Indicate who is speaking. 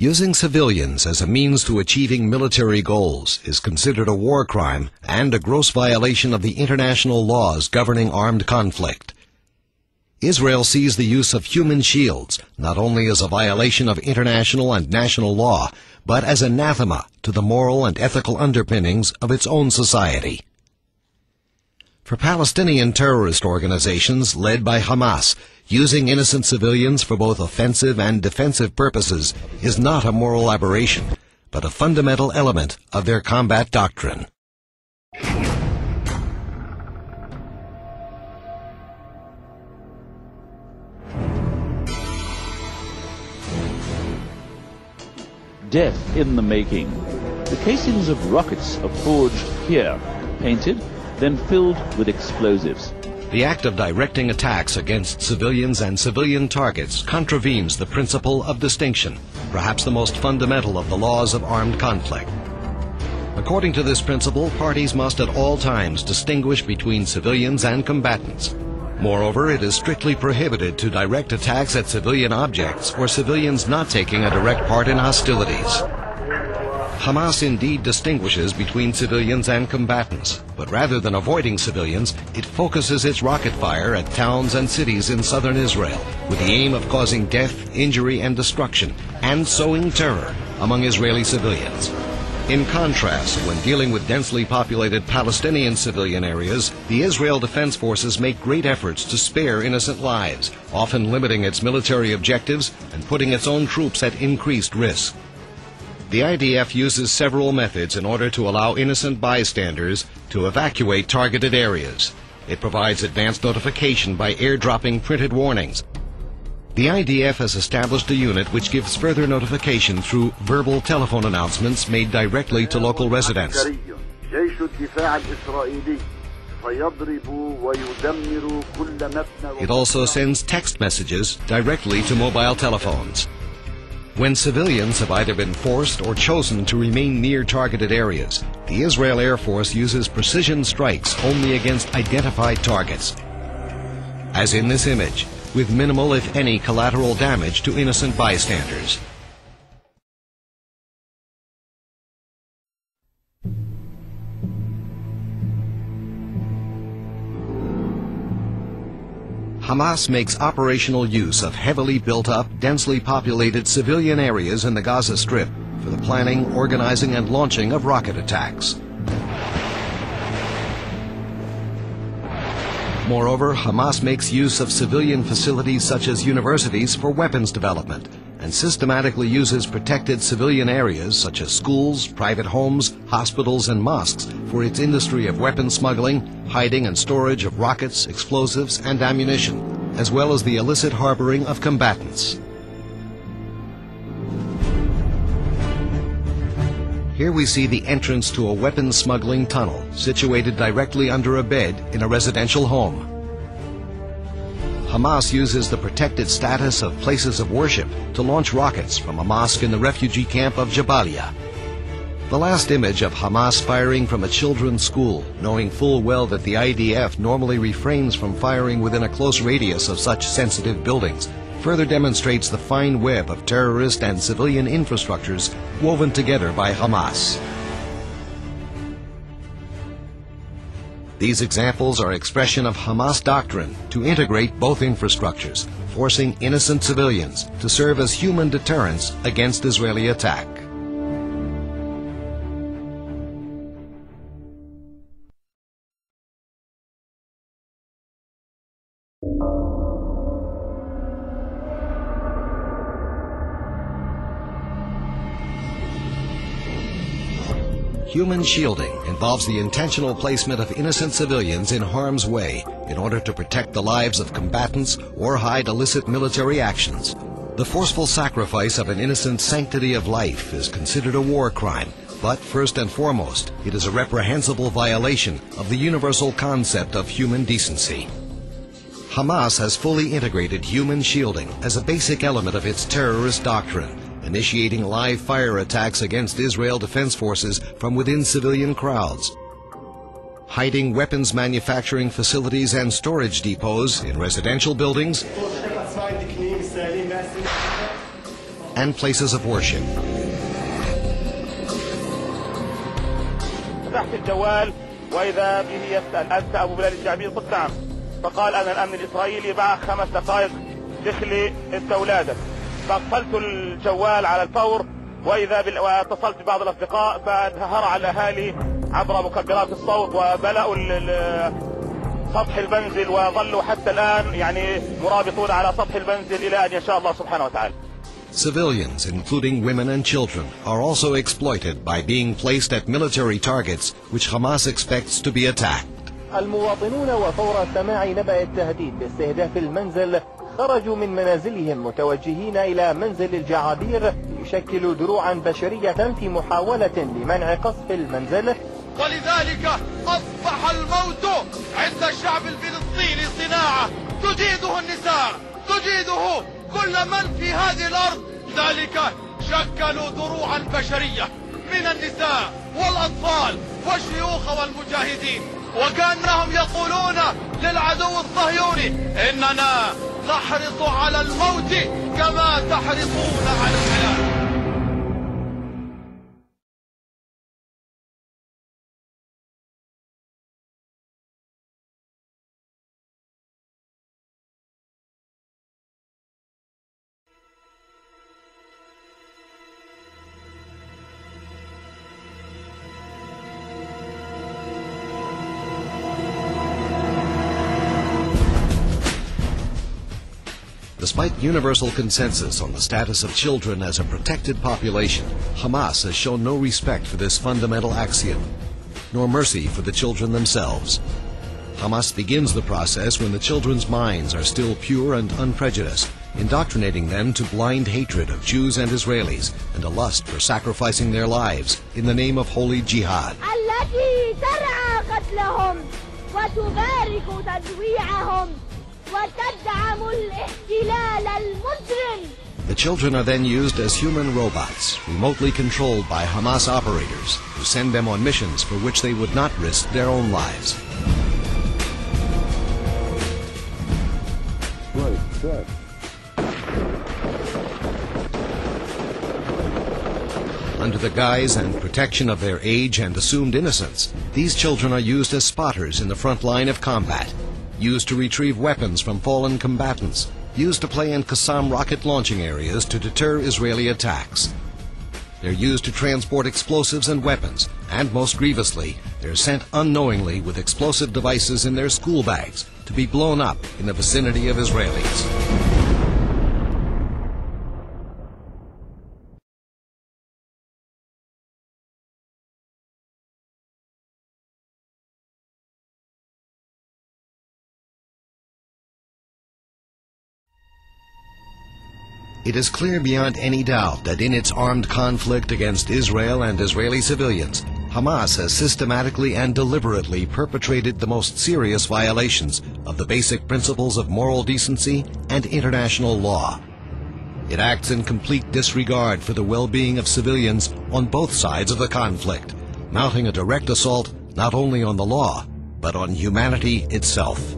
Speaker 1: Using civilians as a means to achieving military goals is considered a war crime and a gross violation of the international laws governing armed conflict. Israel sees the use of human shields not only as a violation of international and national law, but as anathema to the moral and ethical underpinnings of its own society. For Palestinian terrorist organizations led by Hamas, using innocent civilians for both offensive and defensive purposes is not a moral aberration, but a fundamental element of their combat doctrine.
Speaker 2: Death in the making. The casings of rockets are forged here, painted, then filled with explosives.
Speaker 1: The act of directing attacks against civilians and civilian targets contravenes the principle of distinction, perhaps the most fundamental of the laws of armed conflict. According to this principle, parties must at all times distinguish between civilians and combatants. Moreover, it is strictly prohibited to direct attacks at civilian objects or civilians not taking a direct part in hostilities. Hamas indeed distinguishes between civilians and combatants, but rather than avoiding civilians, it focuses its rocket fire at towns and cities in southern Israel with the aim of causing death, injury, and destruction, and sowing terror among Israeli civilians. In contrast, when dealing with densely populated Palestinian civilian areas, the Israel Defense Forces make great efforts to spare innocent lives, often limiting its military objectives and putting its own troops at increased risk. The IDF uses several methods in order to allow innocent bystanders to evacuate targeted areas. It provides advance notification by airdropping printed warnings. The IDF has established a unit which gives further notification through verbal telephone announcements made directly to local residents. It also sends text messages directly to mobile telephones. When civilians have either been forced or chosen to remain near targeted areas, the Israel Air Force uses precision strikes only against identified targets, as in this image, with minimal, if any, collateral damage to innocent bystanders. Hamas makes operational use of heavily built-up, densely populated civilian areas in the Gaza Strip for the planning, organizing, and launching of rocket attacks. Moreover, Hamas makes use of civilian facilities such as universities for weapons development and systematically uses protected civilian areas such as schools, private homes, hospitals, and mosques for its industry of weapon smuggling, hiding and storage of rockets, explosives, and ammunition, as well as the illicit harboring of combatants. Here we see the entrance to a weapons smuggling tunnel situated directly under a bed in a residential home. Hamas uses the protected status of places of worship to launch rockets from a mosque in the refugee camp of Jabalia. The last image of Hamas firing from a children's school, knowing full well that the IDF normally refrains from firing within a close radius of such sensitive buildings, further demonstrates the fine web of terrorist and civilian infrastructures woven together by Hamas. These examples are expression of Hamas doctrine to integrate both infrastructures, forcing innocent civilians to serve as human deterrents against Israeli attack. Human shielding involves the intentional placement of innocent civilians in harm's way in order to protect the lives of combatants or hide illicit military actions. The forceful sacrifice of an innocent sanctity of life is considered a war crime, but first and foremost, it is a reprehensible violation of the universal concept of human decency. Hamas has fully integrated human shielding as a basic element of its terrorist doctrine, initiating live fire attacks against Israel Defense Forces from within civilian crowds, hiding weapons manufacturing facilities and storage depots in residential buildings, and places of worship.
Speaker 3: فتحت الجوال وإذا به يسأل أنت أبو بلال الجعبي؟ قلت نعم. فقال أنا الأمن الإسرائيلي بعد 5 دقائق دخلي أنت أولادك. فقفلت الجوال على الفور واتصلت ببعض الأصدقاء فهرع الأهالي عبر مكبرات الصوت وبلأوا سطح المنزل وظلوا حتى الآن يعني مرابطون على سطح المنزل إلى أن يشاء الله سبحانه وتعالى.
Speaker 1: Civilians, including women and children, are also exploited by being placed at military targets which Hamas expects to be attacked.
Speaker 4: المواطنون وفور سماع نبأ التهديد باستهداف المنزل خرجوا من منازلهم متوجهين إلى منزل الجعابير يشكل دروعا بشرية في محاولة لمنع قصف المنزل.
Speaker 5: ولذلك أصبح الموت عند الشعب الفلسطيني صناعة تجيده النساء، تجيده كل من في هذه الأرض. ذلك شكلوا دروعا بشرية من النساء والأطفال والشيوخ والمجاهدين، وكأنهم يقولون للعدو الصهيوني إننا نحرص على الموت كما تحرصون على الحياة.
Speaker 1: Despite universal consensus on the status of children as a protected population, Hamas has shown no respect for this fundamental axiom, nor mercy for the children themselves. Hamas begins the process when the children's minds are still pure and unprejudiced, indoctrinating them to blind hatred of Jews and Israelis and a lust for sacrificing their lives in the name of holy jihad.
Speaker 6: التي ترعى قتلهم وتبارك تجويعهم وتدعم الاحتلال المجرم.
Speaker 1: The children are then used as human robots, remotely controlled by Hamas operators, who send them on missions for which they would not risk their own lives. Under the guise and protection of their age and assumed innocence, these children are used as spotters in the front line of combat, used to retrieve weapons from fallen combatants, used to play in Qassam rocket launching areas to deter Israeli attacks. They're used to transport explosives and weapons, and most grievously, they're sent unknowingly with explosive devices in their school bags to be blown up in the vicinity of Israelis. It is clear beyond any doubt that in its armed conflict against Israel and Israeli civilians, Hamas has systematically and deliberately perpetrated the most serious violations of the basic principles of moral decency and international law. It acts in complete disregard for the well-being of civilians on both sides of the conflict, mounting a direct assault not only on the law, but on humanity itself.